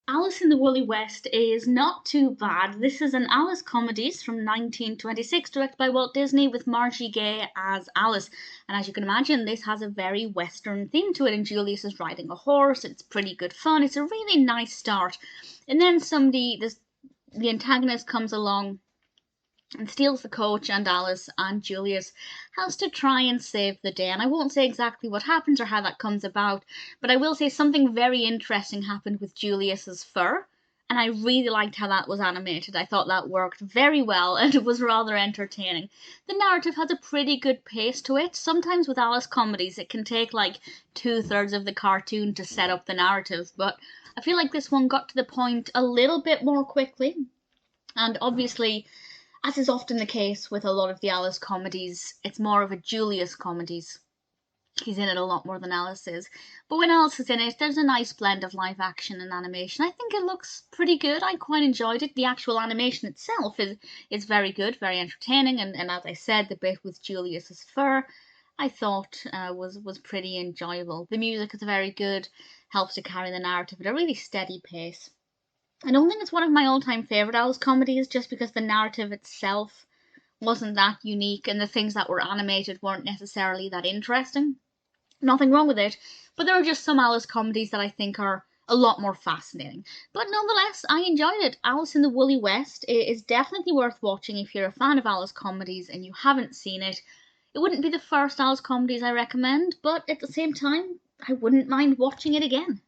Alice in the Woolly West is not too bad. This is an Alice Comedies from 1926, directed by Walt Disney, with Margie Gay as Alice. And as you can imagine, this has a very Western theme to it, and Julius is riding a horse. It's pretty good fun. It's a really nice start. And then the antagonist comes along and steals the coach, and Alice and Julius has to try and save the day. And I won't say exactly what happens or how that comes about, but I will say something very interesting happened with Julius's fur, and I really liked how that was animated. I thought that worked very well, and it was rather entertaining. The narrative has a pretty good pace to it. Sometimes with Alice comedies, it can take like 2/3 of the cartoon to set up the narrative, but I feel like this one got to the point a little bit more quickly. And obviously, as is often the case with a lot of the Alice comedies, it's more of a Julius comedies. He's in it a lot more than Alice is. But when Alice is in it, there's a nice blend of live action and animation. I think it looks pretty good. I quite enjoyed it. The actual animation itself is very good, very entertaining, and as I said, the bit with Julius's fur I thought was pretty enjoyable. The music is very good, helps to carry the narrative at a really steady pace. I don't think it's one of my all-time favourite Alice comedies, just because the narrative itself wasn't that unique and the things that were animated weren't necessarily that interesting. Nothing wrong with it, but there are just some Alice comedies that I think are a lot more fascinating. But nonetheless, I enjoyed it. Alice in the Woolly West is definitely worth watching if you're a fan of Alice comedies and you haven't seen it. It wouldn't be the first Alice comedies I recommend, but at the same time, I wouldn't mind watching it again.